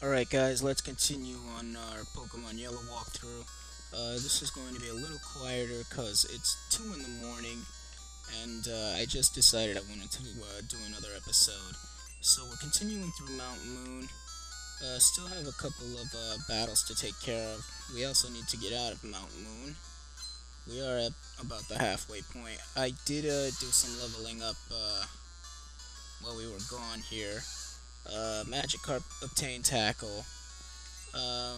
Alright guys, let's continue on our Pokemon Yellow walkthrough. This is going to be a little quieter because it's 2 in the morning and I just decided I wanted to do another episode. So we're continuing through Mount Moon. Still have a couple of battles to take care of. We also need to get out of Mount Moon. We are at about the halfway point. I did do some leveling up while we were gone here. Magikarp obtained Tackle. A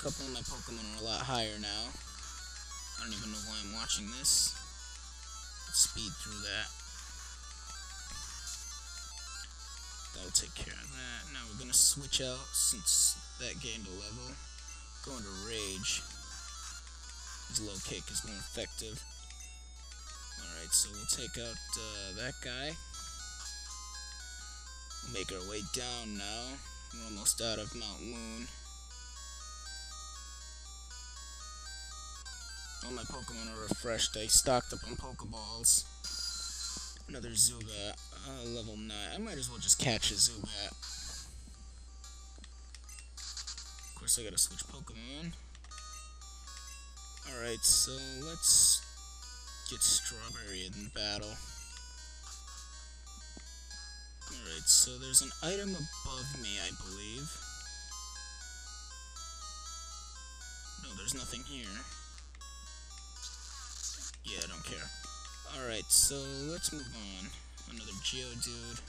couple of my Pokemon are a lot higher now. I don't even know why I'm watching this. Let's speed through that. That'll take care of that. Now we're gonna switch out since that gained a level. Go into Rage. His low kick is more effective. Alright, so we'll take out that guy. We'll make our way down now. We're almost out of Mount Moon. All my Pokemon are refreshed. I stocked up on Pokeballs. Another Zubat. Level 9. I might as well just catch a Zubat. Of course, I gotta switch Pokemon. Alright, so let's get Strawberry in battle. Alright, so there's an item above me, I believe. No, there's nothing here. Yeah, I don't care. Alright, so let's move on. Another Geodude.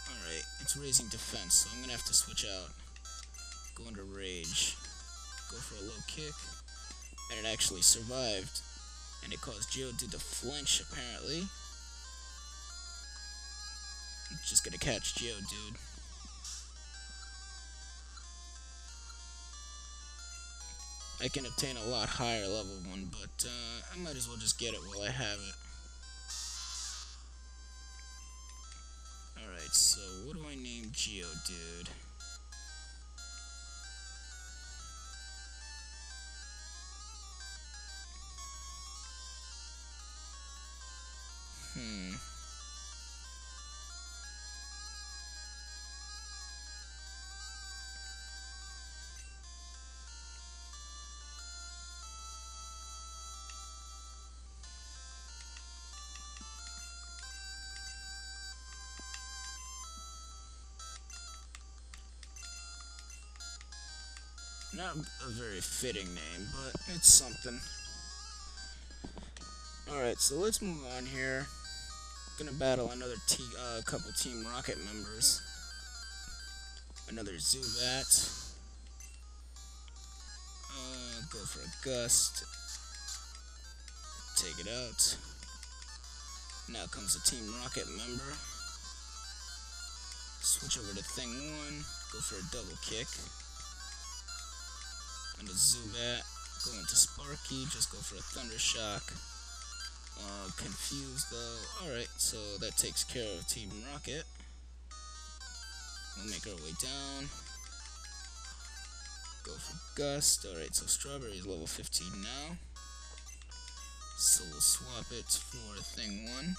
Alright, it's raising defense, so I'm gonna have to switch out. Go into Rage. Go for a low kick. And it actually survived. And it caused Geodude to flinch, apparently. I'm just gonna catch Geodude. I can obtain a lot higher level one, but I might as well just get it while I have it. Alright, so what do I name Geodude? Not a very fitting name, but it's something. Alright, so let's move on here. Gonna battle another couple Team Rocket members. Another Zubat. Go for a Gust. Take it out. Now comes a Team Rocket member. Switch over to Thing 1. Go for a double kick. And a Zubat. Go into Sparky. Just go for a Thunder Shock. Confused though. Alright, so that takes care of Team Rocket. We'll make our way down. Go for Gust. Alright, so Strawberry is level 15 now. So we'll swap it for Thing 1.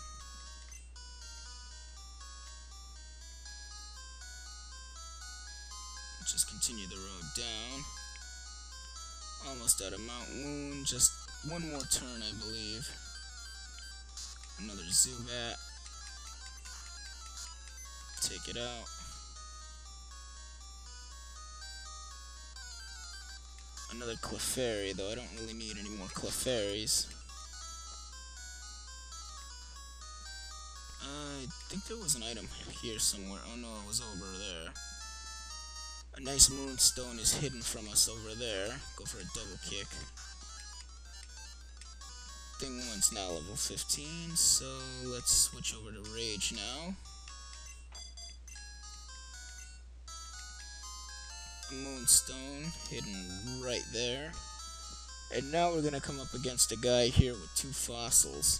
Just continue the road down. Almost out of Mount Moon. Just one more turn, I believe. Another Zubat. Take it out. Another Clefairy, though I don't really need any more Clefairies. I think there was an item here somewhere. Oh no, it was over there. A nice Moonstone is hidden from us over there. Go for a double kick. Thing 1's now level 15, so let's switch over to Rage now. A Moonstone hidden right there. And now we're gonna come up against a guy here with 2 fossils.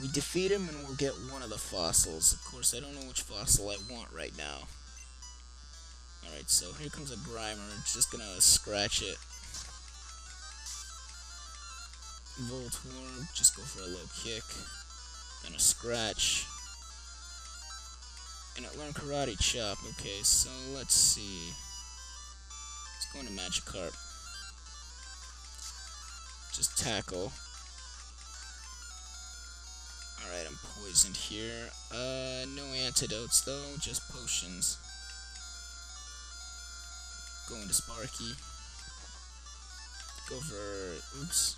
We defeat him and we'll get one of the fossils. Of course, I don't know which fossil I want right now. Alright, so here comes a Grimer. Just gonna scratch it. Voltorb, just go for a low kick. Then a scratch. And it learned Karate Chop. Okay, so let's see. Let's go into Magikarp. Just tackle. Alright, I'm poisoned here. No antidotes though, just potions. Go into Sparky. Go for... Oops.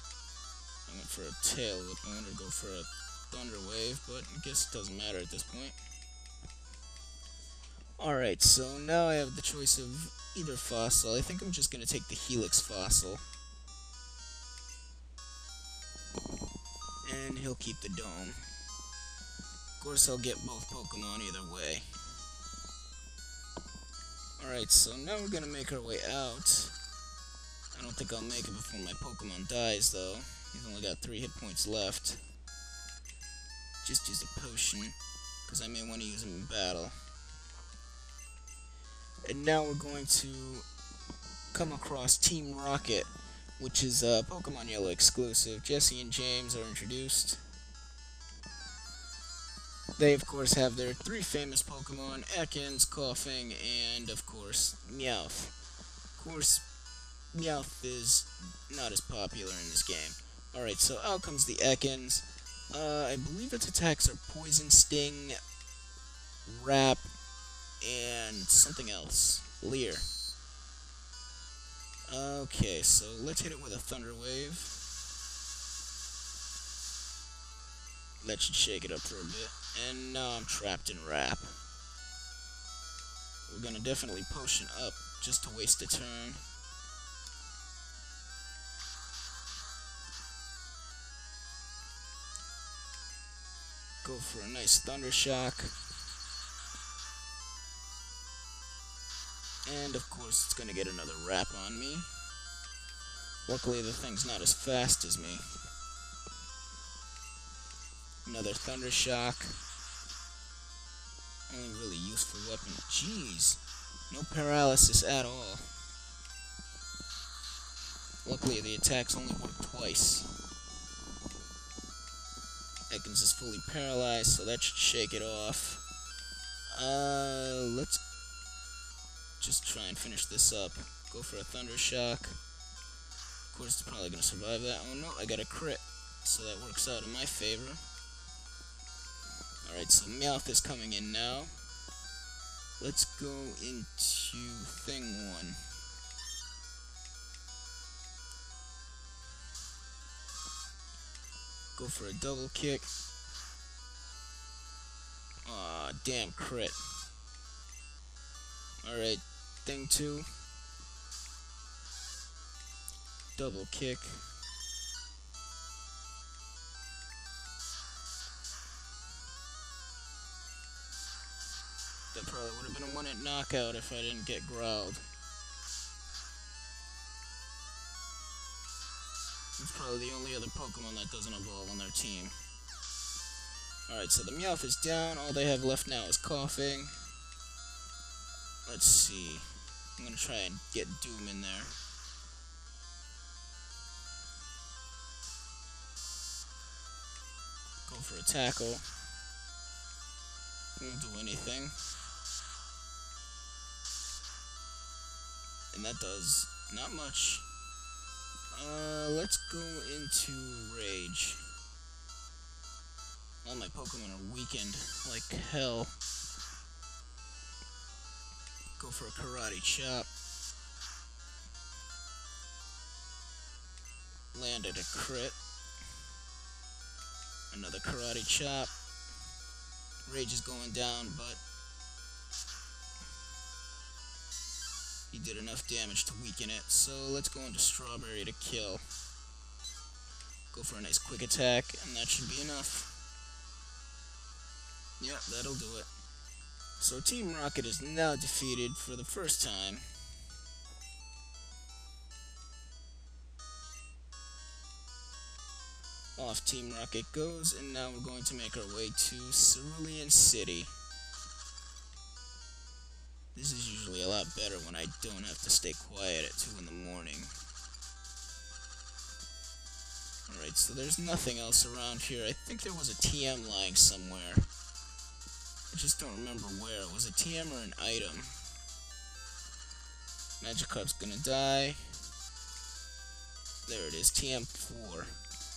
I went for a Tail Whip. I wanted to go for a Thunder Wave, but I guess it doesn't matter at this point. Alright, so now I have the choice of either fossil. I think I'm just going to take the Helix fossil. And he'll keep the dome. Of course, I'll get both Pokemon either way. Alright, so now we're going to make our way out. I don't think I'll make it before my Pokemon dies, though. He's only got 3 hit points left. Just use a potion, because I may want to use him in battle. And now we're going to come across Team Rocket, which is a Pokemon Yellow exclusive. Jesse and James are introduced. They, of course, have their 3 famous Pokemon, Ekans, Koffing, and, of course, Meowth. Of course, Meowth is not as popular in this game. Alright, so out comes the Ekans. I believe its attacks are Poison, Sting, Wrap, and something else. Leer. Okay, so let's hit it with a Thunder Wave. That should shake it up for a bit. And now I'm trapped in Wrap. We're gonna definitely potion up just to waste a turn. Go for a nice Thunder Shock. And of course it's gonna get another Wrap on me. Luckily the thing's not as fast as me. Another Thunder Shock. Only really useful weapon. Jeez. No paralysis at all. Luckily the attacks only work twice. Ekans is fully paralyzed, so that should shake it off. Let's just try and finish this up. Go for a Thunder Shock. Of course, it's probably going to survive that. Oh no, I got a crit, so that works out in my favor. Alright, so Meowth is coming in now. Let's go into Thing 1. Go for a double kick. Aw, damn crit. Alright, Thing 2. Double kick. That probably would have been a 1-hit knockout if I didn't get growled. It's probably the only other Pokemon that doesn't evolve on their team. Alright, so the Meowth is down. All they have left now is Koffing. Let's see. I'm going to try and get Doom in there. Go for a tackle. Won't do anything. And that does not much. Let's go into Rage. All my Pokemon are weakened like hell. Go for a Karate Chop. Landed a crit. Another Karate Chop. Rage is going down, but he did enough damage to weaken it, so let's go into Strawberry to kill. Go for a nice quick attack, and that should be enough. Yep, that'll do it. So Team Rocket is now defeated for the first time. Off Team Rocket goes, and now we're going to make our way to Cerulean City. This is usually a lot better when I don't have to stay quiet at 2 in the morning. Alright, so there's nothing else around here. I think there was a TM lying somewhere. Which just don't remember where. Was it TM or an item? Magikarp's gonna die. There it is, TM4.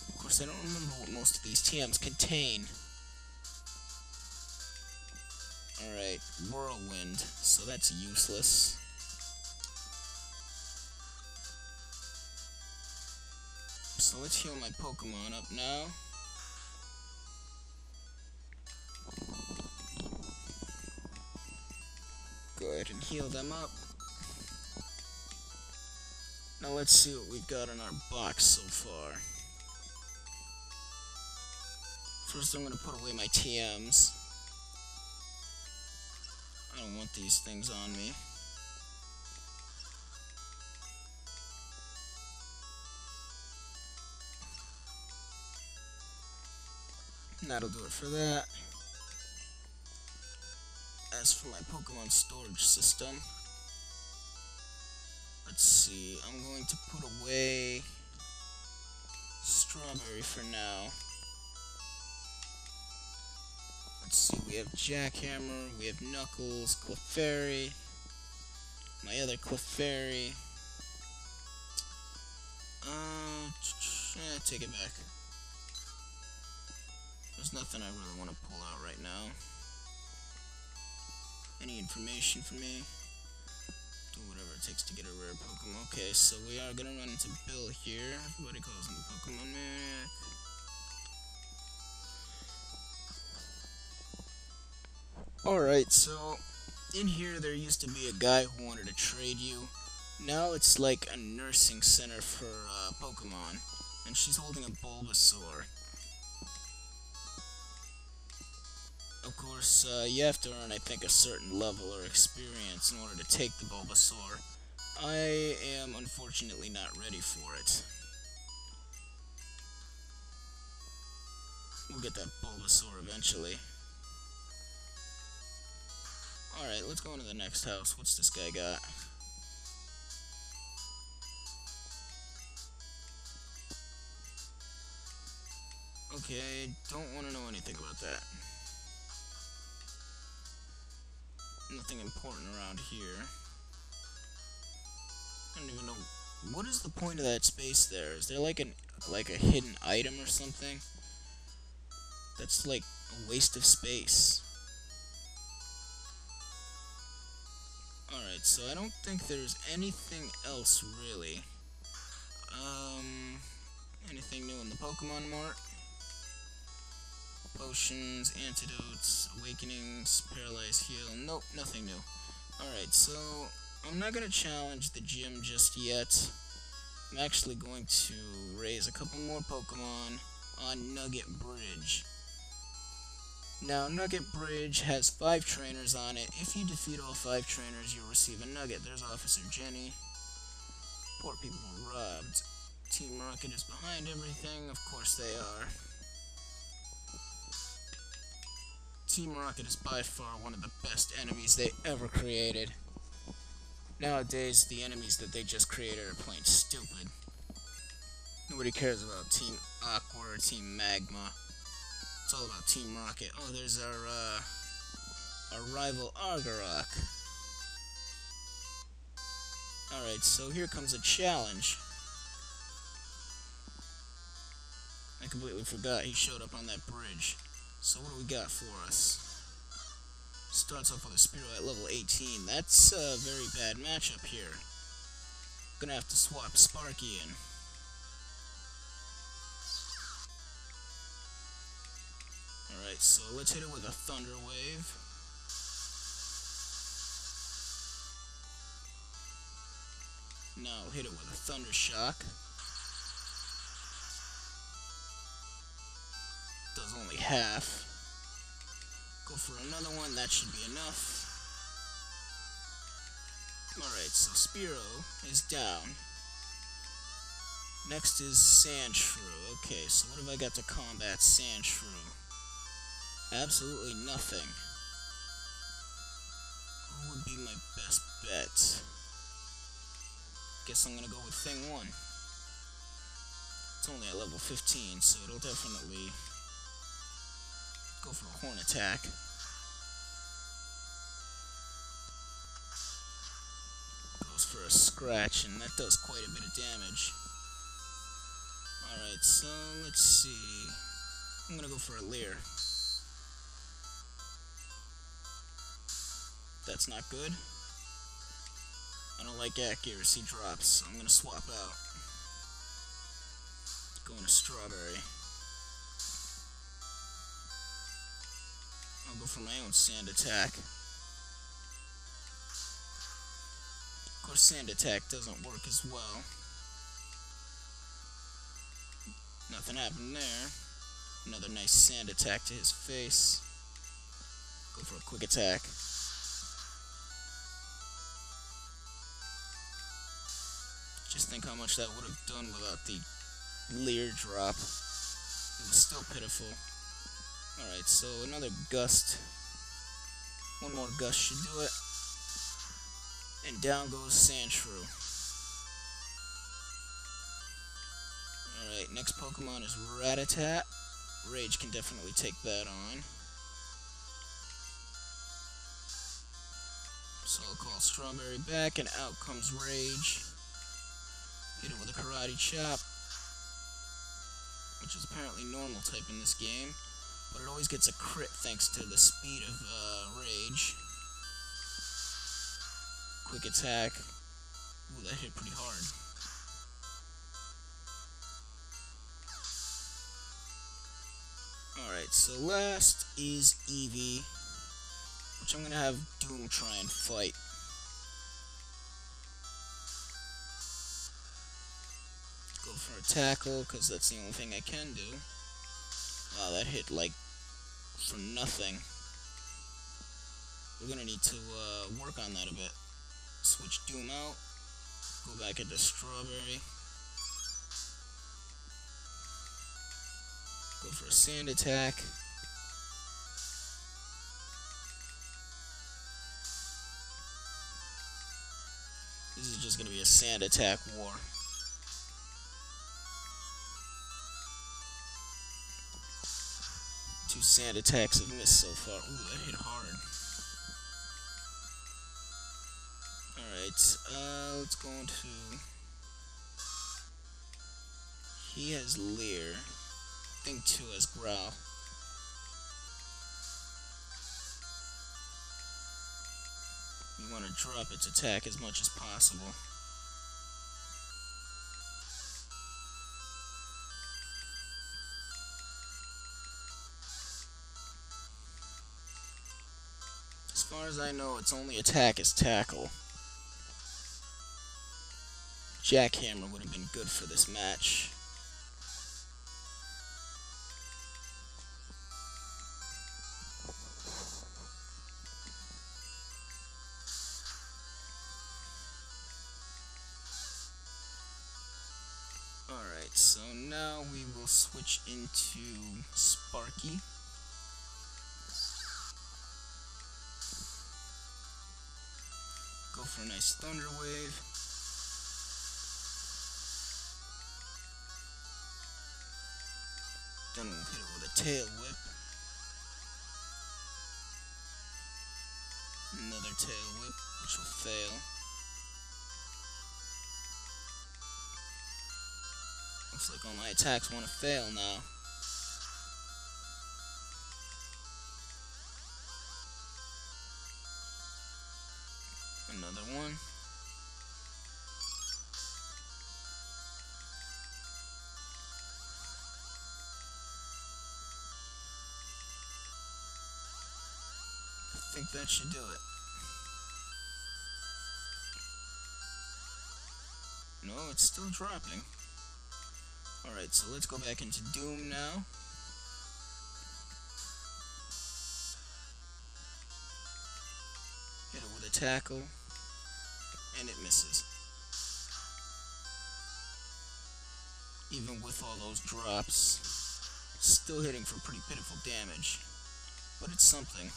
Of course, I don't remember what most of these TMs contain. Alright, Whirlwind, so that's useless. So let's heal my Pokemon up now. Go ahead and heal them up. Now let's see what we've got in our box so far. First I'm going to put away my TMs. I don't want these things on me. That'll do it for that. As for my Pokemon storage system, let's see, I'm going to put away Strawberry for now. Let's see, we have Jackhammer, we have Knuckles, Clefairy, my other Clefairy. Take it back. There's nothing I really want to pull out right now. Any information for me? Do whatever it takes to get a rare Pokemon. Okay, so we are gonna run into Bill here. Everybody calls him the Pokemon Maniac. Alright, so in here there used to be a guy who wanted to trade you. Now it's like a nursing center for Pokemon. And she's holding a Bulbasaur. Of course, you have to earn, I think, a certain level or experience in order to take the Bulbasaur. I am unfortunately not ready for it. We'll get that Bulbasaur eventually. Alright, let's go into the next house. What's this guy got? Okay, don't want to know anything about that. Nothing important around here. I don't even know. What is the point of that space there? Is there like a hidden item or something? That's like a waste of space. Alright, so I don't think there's anything else really. Anything new in the Pokemon Mart? Potions, antidotes, awakenings, paralyze, heal. Nope, nothing new. Alright, so I'm not going to challenge the gym just yet. I'm actually going to raise a couple more Pokemon on Nugget Bridge. Now, Nugget Bridge has 5 trainers on it. If you defeat all 5 trainers, you'll receive a nugget. There's Officer Jenny. Poor people were robbed. Team Rocket is behind everything. Of course they are. Team Rocket is by far one of the best enemies they ever created. Nowadays, the enemies that they just created are plain stupid. Nobody cares about Team Aqua or Team Magma. It's all about Team Rocket. Oh, there's our rival Argarok. Alright, so here comes a challenge. I completely forgot he showed up on that bridge. So what do we got for us? Starts off with a Spearow at level 18. That's a very bad matchup here. Gonna have to swap Sparky in. Alright, so let's hit it with a Thunder Wave. Now hit it with a Thunder Shock. Does only half. Go for another one, that should be enough. Alright, so Spearow is down. Next is Sandshrew. Okay, so what have I got to combat Sandshrew? Absolutely nothing. Who would be my best bet? Guess I'm gonna go with Thing 1. It's only at level 15, so it'll definitely go for a Horn Attack. scratch, and that does quite a bit of damage. Alright, so let's see. I'm gonna go for a Leer. That's not good. I don't like accuracy drops, so I'm gonna swap out. Going to Strawberry. I'll go for my own Sand Attack. Of course, Sand Attack doesn't work as well. Nothing happened there. Another nice Sand Attack to his face. Go for a Quick Attack. Just think how much that would have done without the Leer drop. It was still pitiful. Alright, so another Gust. One more Gust should do it. And down goes Sandshrew. Alright, next Pokemon is Rattata. Rage can definitely take that on. So I'll call Strawberry back, and out comes Rage. Hit it with a Karate Chop, which is apparently normal type in this game, but it always gets a crit thanks to the speed of Rage. Quick Attack. Ooh, that hit pretty hard. Alright, so last is Eevee, which I'm going to have Doom try and fight. Go for a Tackle, because that's the only thing I can do. Wow, that hit, like, for nothing. We're going to need to work on that a bit. Switch Doom out. Go back into Strawberry. Go for a Sand Attack. This is just going to be a Sand Attack war. Two Sand Attacks have missed so far. Ooh, that hit hard. Alright, let's go into... He has Leer. I think 2 has Growl. You want to drop its attack as much as possible. As far as I know, its only attack is Tackle. Jackhammer would have been good for this match. Alright, so now we will switch into Sparky. Go for a nice Thunder Wave. Then we'll hit it with a Tail Whip. Another Tail Whip, which will fail. Looks like all my attacks want to fail now. Another one. I think that should do it. No, it's still dropping. Alright, so let's go back into Doom now. Hit it with a Tackle, and it misses. Even with all those drops, still hitting for pretty pitiful damage, but it's something.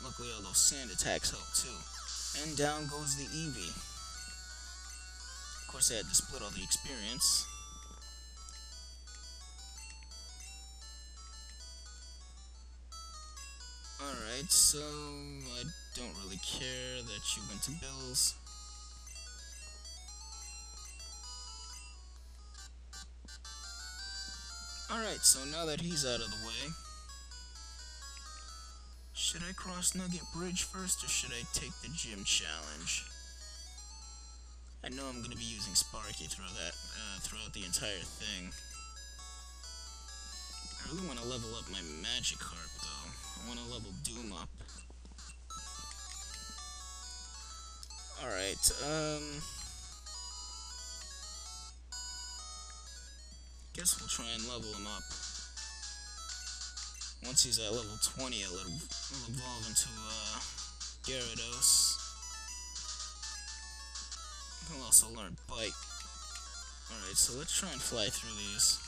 Luckily, all those Sand Attacks help too. And down goes the Eevee. Of course, I had to split all the experience. Alright, so I don't really care that you went to Bills. Alright, so now that he's out of the way, should I cross Nugget Bridge first, or should I take the gym challenge? I know I'm going to be using Sparky throughout the entire thing. I really want to level up my Magikarp, though. I want to level Doom up. Alright, guess we'll try and level him up. Once he's at level 20, it'll evolve into, Gyarados. He'll also learn Bite. Alright, so let's try and fly through these.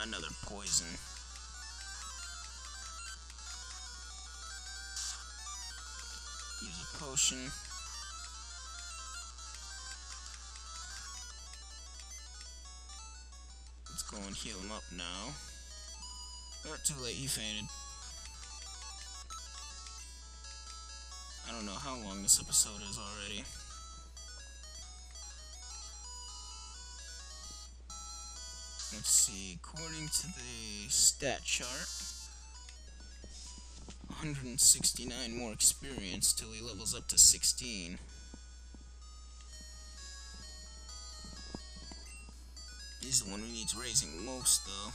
Another poison. Use a potion. Let's go and heal him up now. Oh, too late, he fainted. I don't know how long this episode is already. Let's see, according to the stat chart, 169 more experience till he levels up to 16. He's the one who needs raising most, though.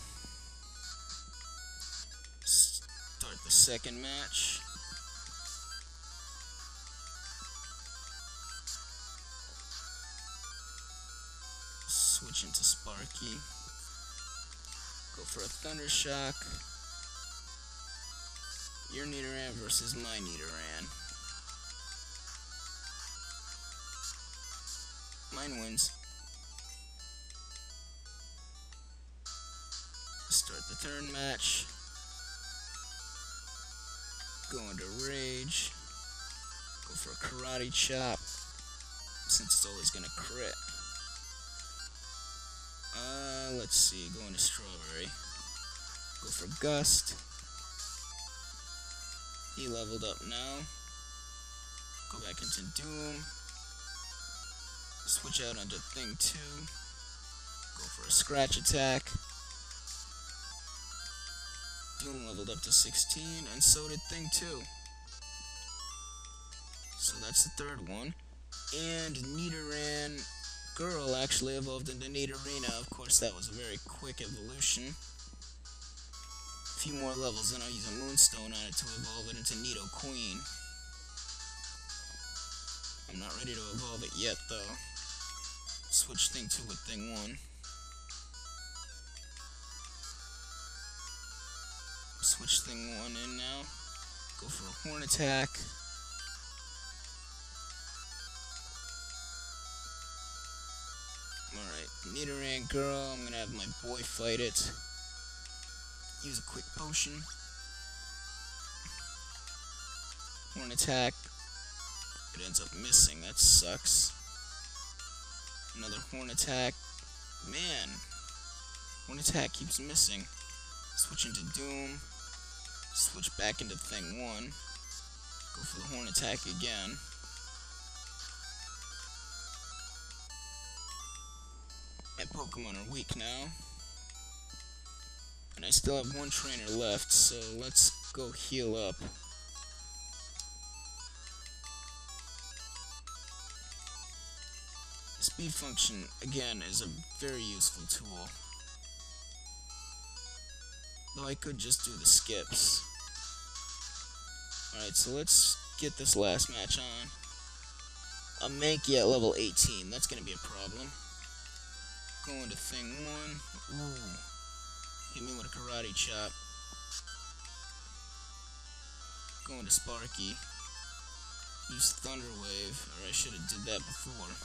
Start the second match. Switch into Sparky. Go for a Thunder Shock. Your Nidoran versus my Nidoran. Mine wins. Start the third match. Go into Rage. Go for a Karate Chop, since it's always gonna crit. Let's see, go into Strawberry. Go for Gust. He leveled up now. Go back into Doom. Switch out onto Thing 2. Go for a Scratch Attack. Doom leveled up to 16, and so did Thing 2. So that's the third one. And Nidoran Girl actually evolved into Nidorina. Of course, that was a very quick evolution. A few more levels, then I'll use a Moonstone on it to evolve it into Nidoqueen. I'm not ready to evolve it yet, though. Switch Thing 2 with Thing 1. Switch Thing 1 in now. Go for a Horn Attack. Alright, Nidoran Girl, I'm gonna have my boy fight it. Use a quick potion. Horn Attack. It ends up missing, that sucks. Another Horn Attack. Man, Horn Attack keeps missing. Switch into Doom. Switch back into Thing 1. Go for the Horn Attack again. My Pokemon are weak now. And I still have one trainer left, so let's go heal up. Speed Function, again, is a very useful tool. Though I could just do the skips. Alright, so let's get this last match on. A Mankey at level 18, that's gonna be a problem. Going to Thing 1. Ooh. Hit me with a Karate Chop. Going to Sparky. Use Thunder Wave, or I should have did that before.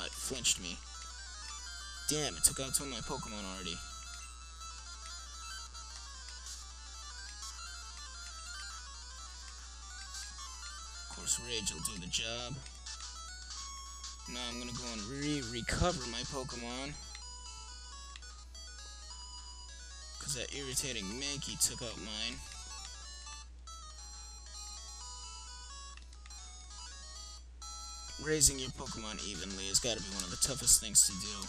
It flinched me. Damn, it took out two of my Pokemon already. Of course, Rage will do the job. Now I'm gonna go and recover my Pokemon. Because that irritating Mankey took out mine. Raising your Pokemon evenly has got to be one of the toughest things to do.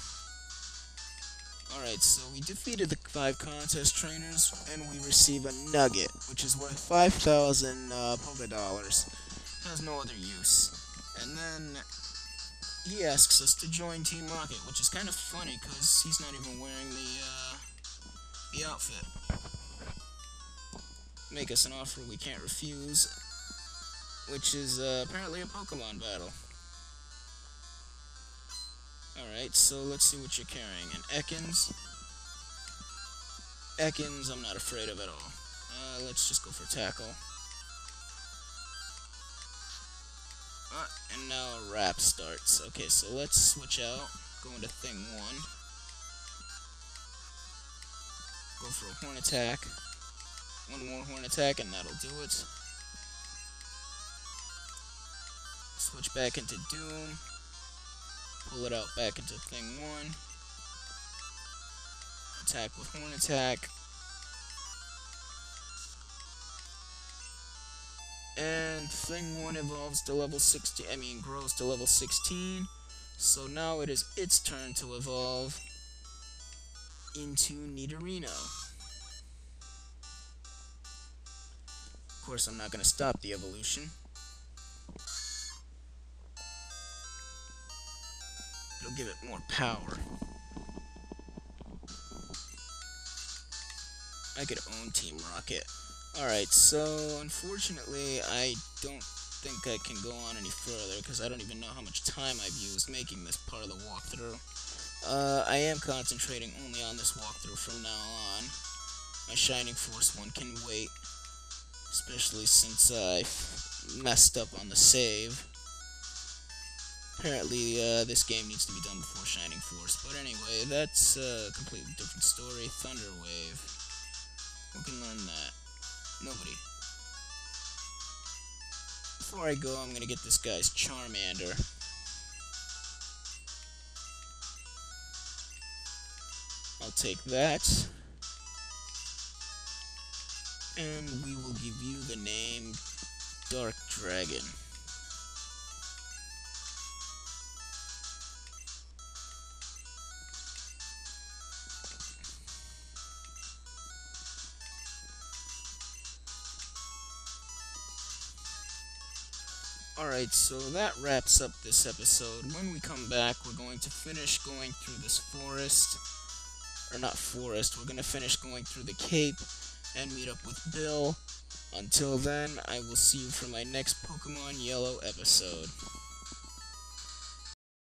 Alright, so we defeated the 5 contest trainers, and we receive a nugget, which is worth 5,000 Poké Dollars. Has no other use. And then he asks us to join Team Rocket, which is kind of funny, because he's not even wearing the outfit. Make us an offer we can't refuse, which is apparently a Pokemon battle. Alright, so let's see what you're carrying. An Ekans. Ekans, I'm not afraid of at all. Let's just go for Tackle. And now a Wrap starts. Okay, so let's switch out. Go into Thing 1. Go for a Horn Attack. One more Horn Attack and that'll do it. Switch back into Doom. Pull it out back into Thing 1. Attack with Horn Attack. And Thing 1 evolves to level 16, grows to level 16. So now it is its turn to evolve into Nidorino. Of course, I'm not going to stop the evolution. It'll give it more power. I could own Team Rocket. Alright, so unfortunately I don't think I can go on any further because I don't even know how much time I've used making this part of the walkthrough. I am concentrating only on this walkthrough from now on. My Shining Force one can wait, especially since I messed up on the save. Apparently, this game needs to be done before Shining Force, but anyway, that's a completely different story. Thunder Wave. Who can learn that? Nobody. Before I go, I'm gonna get this guy's Charmander. I'll take that. And we will give you the name Dark Dragon. Alright, so that wraps up this episode. When we come back, we're going to finish going through this forest. Or not forest, we're going to finish going through the Cape and meet up with Bill. Until then, I will see you for my next Pokemon Yellow episode.